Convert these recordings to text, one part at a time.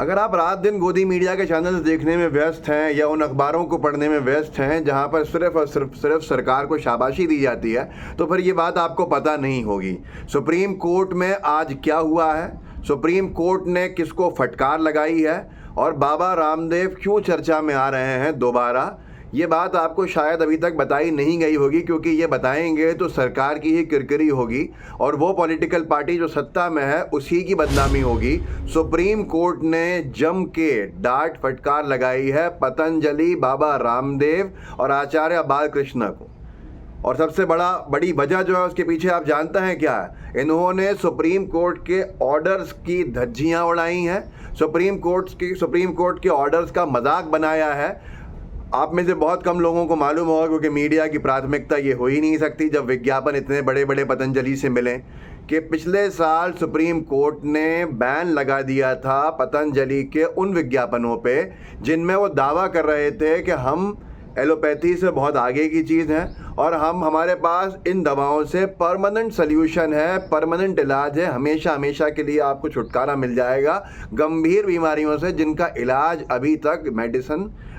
अगर आप रात दिन गोदी मीडिया के चैनल देखने में व्यस्त हैं या उन अखबारों को पढ़ने में व्यस्त हैं जहां पर सिर्फ और सिर्फ सरकार को शाबाशी दी जाती है, तो फिर ये बात आपको पता नहीं होगी। सुप्रीम कोर्ट में आज क्या हुआ है, सुप्रीम कोर्ट ने किसको फटकार लगाई है और बाबा रामदेव क्यों चर्चा में आ रहे हैं दोबारा, ये बात आपको शायद अभी तक बताई नहीं गई होगी, क्योंकि ये बताएंगे तो सरकार की ही किरकिरी होगी और वो पॉलिटिकल पार्टी जो सत्ता में है उसी की बदनामी होगी। सुप्रीम कोर्ट ने जम के डांट फटकार लगाई है पतंजलि, बाबा रामदेव और आचार्य बालकृष्ण को। और सबसे बड़ी वजह जो है उसके पीछे आप जानते हैं क्या है? इन्होंने सुप्रीम कोर्ट के ऑर्डर्स की धज्जियां उड़ाई हैं, सुप्रीम कोर्ट के ऑर्डर्स का मजाक बनाया है। आप में से बहुत कम लोगों को मालूम होगा, क्योंकि मीडिया की प्राथमिकता ये हो ही नहीं सकती जब विज्ञापन इतने बड़े बड़े पतंजलि से मिले, कि पिछले साल सुप्रीम कोर्ट ने बैन लगा दिया था पतंजलि के उन विज्ञापनों पे जिनमें वो दावा कर रहे थे कि हम एलोपैथी से बहुत आगे की चीज़ हैं और हमारे पास इन दवाओं से परमानेंट सल्यूशन है, परमानेंट इलाज है, हमेशा हमेशा के लिए आपको छुटकारा मिल जाएगा गंभीर बीमारियों से जिनका इलाज अभी तक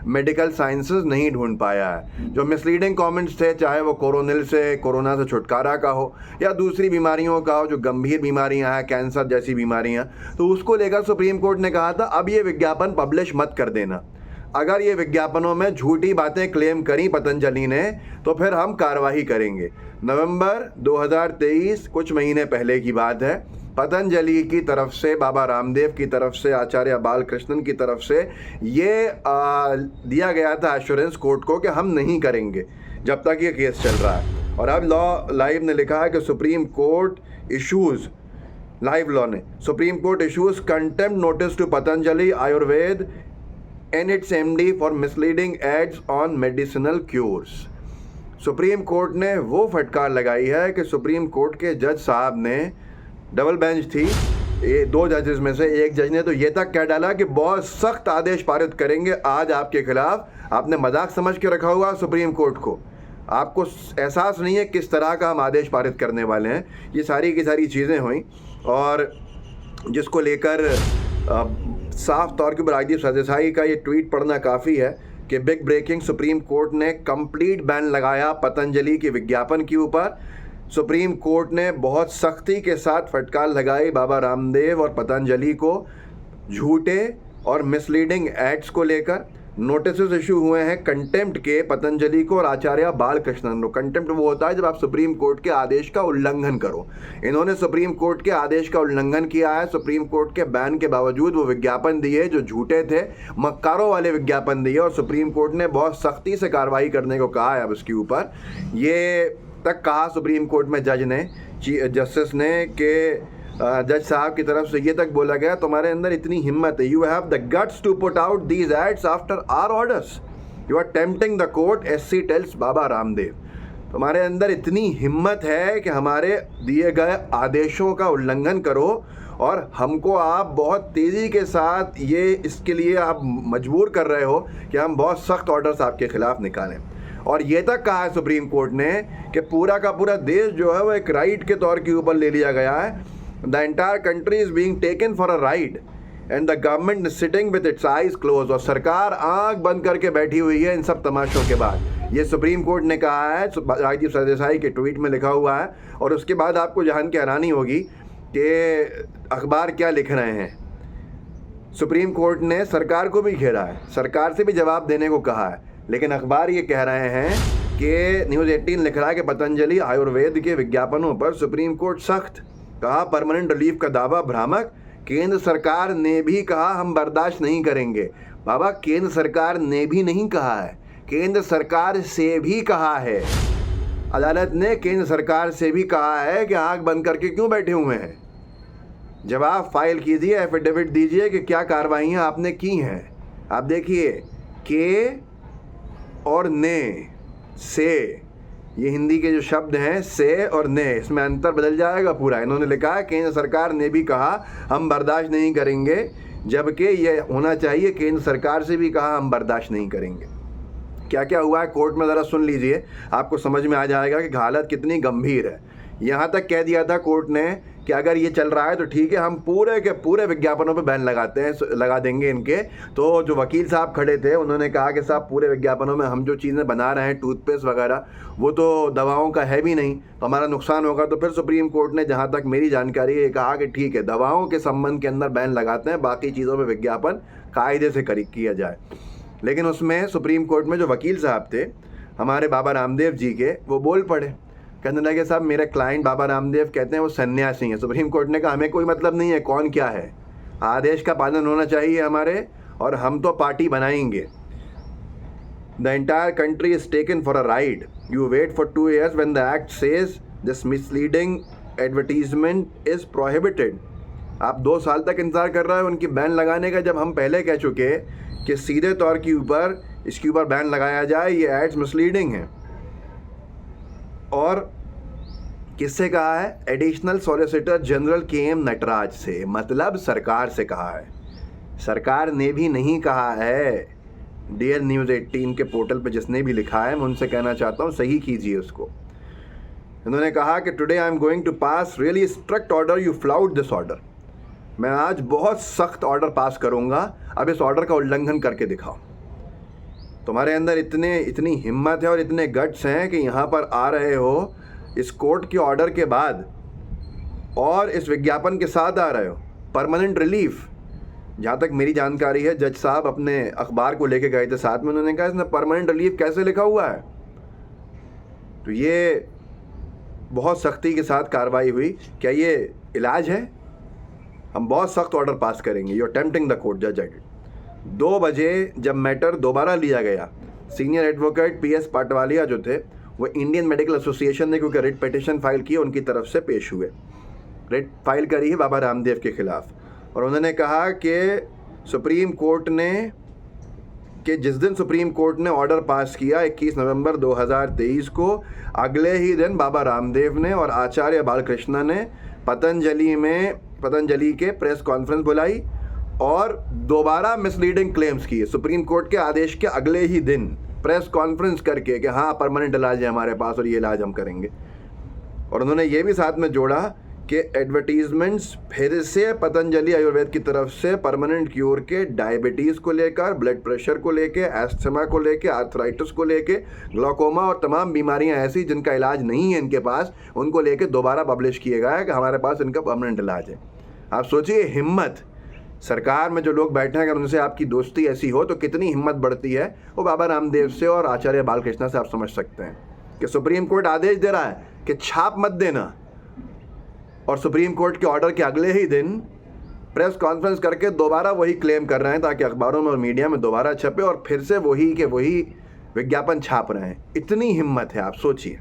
मेडिकल साइंसेस नहीं ढूंढ पाया है। जो मिसलीडिंग कमेंट्स थे, चाहे वो कोरोना से छुटकारा का हो या दूसरी बीमारियों का हो, जो गंभीर बीमारियां हैं, कैंसर जैसी बीमारियां, तो उसको लेकर सुप्रीम कोर्ट ने कहा था अब ये विज्ञापन पब्लिश मत कर देना। अगर ये विज्ञापनों में झूठी बातें क्लेम करी पतंजलि ने तो फिर हम कार्रवाई करेंगे। नवंबर 2023, कुछ महीने पहले की बात है, पतंजलि की तरफ से, बाबा रामदेव की तरफ से, आचार्य बालकृष्णन की तरफ से ये दिया गया था एश्योरेंस कोर्ट को कि हम नहीं करेंगे जब तक ये केस चल रहा है। और अब लॉ लाइव ने लिखा है कि Supreme Court issues contempt notice to Patanjali Ayurved and its MD for misleading ads on medicinal cures। Supreme Court ने वो फटकार लगाई है कि सुप्रीम कोर्ट के जज साहब ने, डबल बेंच थी, ये 2 जजेस में से एक जज ने तो ये तक कह डाला कि बहुत सख्त आदेश पारित करेंगे आज आपके खिलाफ। आपने मजाक समझ के रखा हुआ सुप्रीम कोर्ट को, आपको एहसास नहीं है किस तरह का हम आदेश पारित करने वाले हैं। ये सारी की सारी चीज़ें हुई और जिसको लेकर साफ तौर के ऊपर राजदीप सरदेसाई का ये ट्वीट पढ़ना काफ़ी है कि बिग ब्रेकिंग, सुप्रीम कोर्ट ने कंप्लीट बैन लगाया पतंजलि के विज्ञापन के ऊपर। सुप्रीम कोर्ट ने बहुत सख्ती के साथ फटकार लगाई बाबा रामदेव और पतंजलि को झूठे और मिसलीडिंग एड्स को लेकर। नोटिस इशू हुए हैं कंटेम्प्ट के पतंजलि को और आचार्य बालकृष्णन को। कंटेम्प्ट वो होता है जब आप सुप्रीम कोर्ट के आदेश का उल्लंघन करो। इन्होंने सुप्रीम कोर्ट के आदेश का उल्लंघन किया है। सुप्रीम कोर्ट के बैन के बावजूद वो विज्ञापन दिए जो झूठे थे, मक्कारों वाले विज्ञापन दिए, और सुप्रीम कोर्ट ने बहुत सख्ती से कार्रवाई करने को कहा है अब इसके ऊपर। ये तक कहा सुप्रीम कोर्ट में जस्टिस ने कि जज साहब की तरफ से ये तक बोला गया, तुम्हारे अंदर इतनी हिम्मत है, you have the guts to put out these ads after our orders, you are tempting the court, SC tells Baba Ramdev. तुम्हारे अंदर इतनी हिम्मत है कि हमारे दिए गए आदेशों का उल्लंघन करो और हमको आप बहुत तेज़ी के साथ इसके लिए आप मजबूर कर रहे हो कि हम बहुत सख्त ऑर्डर्स आपके खिलाफ निकालें। और ये तक कहा है सुप्रीम कोर्ट ने कि पूरा का पूरा देश जो है वो एक राइड के तौर के ऊपर ले लिया गया है। The entire country is being taken for a ride and the government is sitting with its eyes closed। और सरकार आंख बंद करके बैठी हुई है इन सब तमाशों के बाद। ये सुप्रीम कोर्ट ने कहा है, राजदीप सरदेसाई के ट्वीट में लिखा हुआ है। और उसके बाद आपको जान के हैरानी होगी कि अखबार क्या लिख रहे हैं। सुप्रीम कोर्ट ने सरकार को भी घेरा है, सरकार से भी जवाब देने को कहा है, लेकिन अखबार ये कह रहे हैं कि न्यूज़ 18 लिख रहा है कि पतंजलि आयुर्वेद के विज्ञापनों पर सुप्रीम कोर्ट सख्त, कहा परमानेंट रिलीफ का दावा भ्रामक, केंद्र सरकार ने भी कहा हम बर्दाश्त नहीं करेंगे। बाबा, केंद्र सरकार ने भी नहीं कहा है, केंद्र सरकार से भी कहा है। अदालत ने केंद्र सरकार से भी कहा है कि आंख बंद करके क्यों बैठे हुए हैं, जवाब फाइल कीजिए, एफिडेविट दीजिए कि क्या कार्रवाइयाँ आपने की हैं। आप देखिए, के और ने, से, ये हिंदी के जो शब्द हैं से और ने, इसमें अंतर बदल जाएगा पूरा। इन्होंने लिखा है केंद्र सरकार ने भी कहा हम बर्दाश्त नहीं करेंगे, जबकि ये होना चाहिए केंद्र सरकार से भी कहा हम बर्दाश्त नहीं करेंगे। क्या क्या हुआ है कोर्ट में ज़रा सुन लीजिए, आपको समझ में आ जाएगा कि हालत कितनी गंभीर है। यहाँ तक कह दिया था कोर्ट ने कि अगर ये चल रहा है तो ठीक है, हम पूरे के पूरे विज्ञापनों पे बैन लगा देंगे इनके। तो जो वकील साहब खड़े थे उन्होंने कहा कि साहब पूरे विज्ञापनों में हम जो चीज़ें बना रहे हैं, टूथपेस्ट वगैरह, वो तो दवाओं का है भी नहीं, तो हमारा नुकसान होगा। तो फिर सुप्रीम कोर्ट ने, जहाँ तक मेरी जानकारी है, कहा कि ठीक है, दवाओं के संबंध के अंदर बैन लगाते हैं, बाकी चीज़ों में विज्ञापन कायदे से किया जाए। लेकिन उसमें सुप्रीम कोर्ट में जो वकील साहब थे हमारे बाबा रामदेव जी के, वो बोल पड़े, कहने लगे साहब मेरे क्लाइंट बाबा रामदेव कहते हैं वो सन्यासी हैं। सुप्रीम कोर्ट ने कहा हमें कोई मतलब नहीं है कौन क्या है, आदेश का पालन होना चाहिए हमारे, और हम तो पार्टी बनाएंगे। The entire country is taken for a ride, you wait for 2 years when the act says this misleading advertisement is prohibited. आप 2 साल तक इंतजार कर रहे हो उनकी बैन लगाने का, जब हम पहले कह चुके कि सीधे तौर के ऊपर इसके ऊपर बैन लगाया जाए, ये एड्स मिसलीडिंग हैं। और किससे कहा है? Additional solicitor general KM Nataraj से, मतलब सरकार से कहा है। सरकार ने भी नहीं कहा है। डियर न्यूज़ 18 के पोर्टल पे जिसने भी लिखा है, मैं उनसे कहना चाहता हूँ सही कीजिए उसको। उन्होंने कहा कि today I am going to pass really strict order, you flout this order. मैं आज बहुत सख्त ऑर्डर पास करूँगा, अब इस ऑर्डर का उल्लंघन करके दिखाओ। तुम्हारे अंदर इतनी हिम्मत है और इतने गट्स हैं कि यहाँ पर आ रहे हो इस कोर्ट के ऑर्डर के बाद और इस विज्ञापन के साथ आ रहे हो। परमानेंट रिलीफ, जहाँ तक मेरी जानकारी है, जज साहब अपने अखबार को लेके गए थे साथ में, उन्होंने कहा इसमें परमानेंट रिलीफ कैसे लिखा हुआ है। तो ये बहुत सख्ती के साथ कार्रवाई हुई। क्या ये इलाज है? हम बहुत सख्त ऑर्डर पास करेंगे। You are tempting the court, जज एडिट। 2 बजे जब मैटर दोबारा लिया गया, सीनियर एडवोकेट PS पाटवालिया जो थे, वो इंडियन मेडिकल एसोसिएशन ने क्योंकि रिट पिटिशन फाइल की, उनकी तरफ से पेश हुए। रिट फाइल करी है बाबा रामदेव के खिलाफ, और उन्होंने कहा कि सुप्रीम कोर्ट ने, कि जिस दिन सुप्रीम कोर्ट ने ऑर्डर पास किया 21 नवंबर 2023 को, अगले ही दिन बाबा रामदेव ने और आचार्य बालकृष्ण ने पतंजलि के प्रेस कॉन्फ्रेंस बुलाई और दोबारा मिसलीडिंग क्लेम्स किए। सुप्रीम कोर्ट के आदेश के अगले ही दिन प्रेस कॉन्फ्रेंस करके कि हाँ परमानेंट इलाज है हमारे पास और ये इलाज हम करेंगे। और उन्होंने ये भी साथ में जोड़ा कि एडवर्टीजमेंट्स फिर से पतंजलि आयुर्वेद की तरफ से परमानेंट क्योर के डायबिटीज़ को लेकर, ब्लड प्रेशर को लेकर, एस्थमा को लेकर, आर्थराइटिस को लेकर, ग्लाकोमा और तमाम बीमारियां ऐसी जिनका इलाज नहीं है इनके पास, उनको लेकर दोबारा पब्लिश किया गया है कि हमारे पास इनका परमानेंट इलाज है। आप सोचिए हिम्मत, सरकार में जो लोग बैठे हैं, अगर उनसे आपकी दोस्ती ऐसी हो तो कितनी हिम्मत बढ़ती है। वो बाबा रामदेव से और आचार्य बालकृष्ण से आप समझ सकते हैं कि सुप्रीम कोर्ट आदेश दे रहा है कि छाप मत देना, और सुप्रीम कोर्ट के ऑर्डर के अगले ही दिन प्रेस कॉन्फ्रेंस करके दोबारा वही क्लेम कर रहे हैं ताकि अखबारों में और मीडिया में दोबारा छपे और फिर से वही विज्ञापन छाप रहे हैं। इतनी हिम्मत है, आप सोचिए।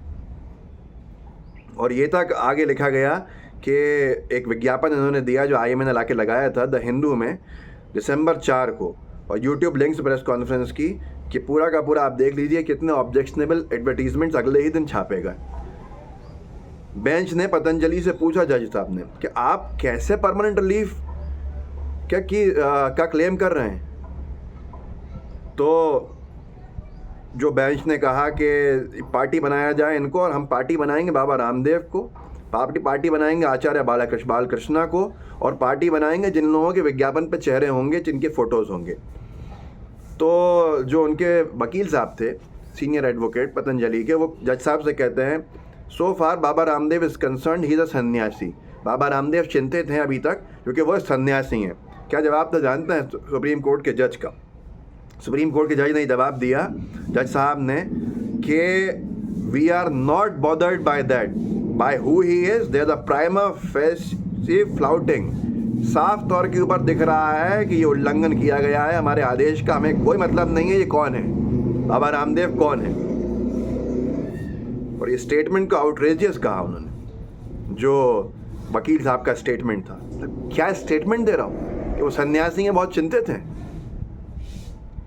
और ये तक आगे लिखा गया कि एक विज्ञापन इन्होंने दिया जो IMA ने लाके लगाया था द हिंदू में दिसंबर 4 को, और यूट्यूब लिंक्स प्रेस कॉन्फ्रेंस की, कि पूरा का पूरा आप देख लीजिए कितने ऑब्जेक्शनेबल एडवर्टीजमेंट्स अगले ही दिन छापेगा। बेंच ने पतंजलि से पूछा, जज साहब ने, कि आप कैसे परमानेंट रिलीफ का क्लेम कर रहे हैं। तो जो बेंच ने कहा कि पार्टी बनाया जाए इनको, और हम पार्टी बनाएंगे बाबा रामदेव को, पार्टी बनाएंगे आचार्य बालकृष्ण को, और पार्टी बनाएंगे जिन लोगों के विज्ञापन पे चेहरे होंगे, जिनके फ़ोटोज़ होंगे। तो जो उनके वकील साहब थे, सीनियर एडवोकेट पतंजलि के, वो जज साहब से कहते हैं, so far Baba Ramdev is concern he is a sanyasi. Baba Ramdev चिंतित हैं अभी तक क्योंकि वो सन्यासी हैं। क्या जवाब तो जानते हैं सुप्रीम कोर्ट के जज का? सुप्रीम कोर्ट के जज ने जवाब दिया, जज साहब ने, कि we are not bothered by that, by who he is, there the prima facie flouting. साफ तौर के ऊपर दिख रहा है कि ये उल्लंघन किया गया है हमारे आदेश का, हमें कोई मतलब नहीं है ये कौन है, बाबा रामदेव कौन है। और ये स्टेटमेंट को आउटरेजियस कहा उन्होंने, जो वकील साहब का स्टेटमेंट था। तो क्या स्टेटमेंट दे रहा हूँ कि वो सन्यासी हैं, बहुत चिंतित हैं,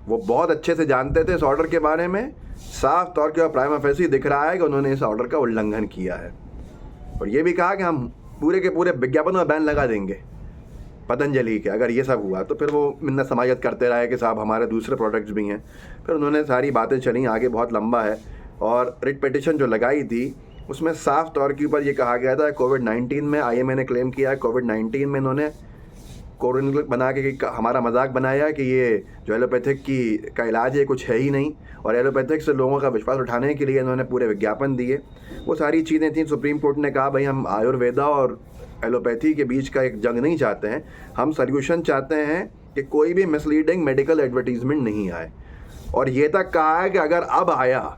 वो बहुत अच्छे से जानते थे इस ऑर्डर के बारे में। साफ तौर के प्राइमा फेसी दिख रहा है कि उन्होंने इस ऑर्डर का उल्लंघन किया है। और ये भी कहा कि हम पूरे के पूरे विज्ञापन में बैन लगा देंगे पतंजलि के, अगर ये सब हुआ तो। फिर वो मिन्नत समाजत करते रहे कि साहब हमारे दूसरे प्रोडक्ट्स भी हैं। फिर उन्होंने सारी बातें चली, आगे बहुत लंबा है। और रिट पिटिशन जो लगाई थी उसमें साफ तौर के ऊपर ये कहा गया था कोविड-19 में आईएमए ने क्लेम किया है कोविड-19 में इन्होंने कोरोनिल बना के हमारा मजाक बनाया कि ये जो एलोपैथिक की का इलाज है कुछ है ही नहीं, और एलोपैथिक से लोगों का विश्वास उठाने के लिए इन्होंने पूरे विज्ञापन दिए। वो सारी चीज़ें थी। सुप्रीम कोर्ट ने कहा भाई हम आयुर्वेदा और एलोपैथी के बीच का एक जंग नहीं चाहते हैं, हम सॉल्यूशन चाहते हैं कि कोई भी मिसलीडिंग मेडिकल एडवर्टीजमेंट नहीं आए। और ये तक कहा है कि अगर अब आया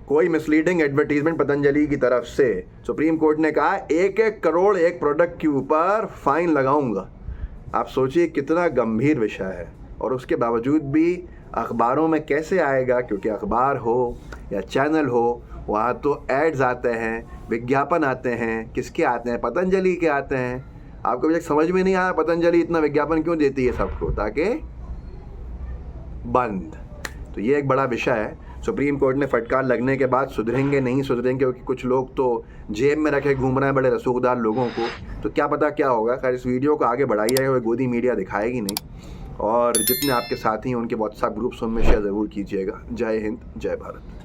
कोई मिसलीडिंग एडवर्टीजमेंट पतंजलि की तरफ से, सुप्रीम कोर्ट ने कहा 1-1 करोड़ एक प्रोडक्ट के ऊपर फाइन लगाऊंगा। आप सोचिए कितना गंभीर विषय है, और उसके बावजूद भी अखबारों में कैसे आएगा, क्योंकि अखबार हो या चैनल हो वहाँ तो एड्स आते हैं, विज्ञापन आते हैं। किसके आते हैं? पतंजलि के आते हैं। आपको अभी तक समझ में नहीं आया पतंजलि इतना विज्ञापन क्यों देती है सबको? ताकि बंद। तो ये एक बड़ा विषय है। सुप्रीम कोर्ट ने फटकार लगने के बाद सुधरेंगे नहीं सुधरेंगे, क्योंकि कुछ लोग तो जेब में रखे घूम रहे हैं बड़े रसूखदार लोगों को, तो क्या पता क्या होगा। खैर इस वीडियो को आगे बढ़ाइएगा, वो गोदी मीडिया दिखाएगी नहीं। और जितने आपके साथी हैं उनके व्हाट्सएप ग्रुप्स उनमें शेयर ज़रूर कीजिएगा। जय हिंद, जय भारत।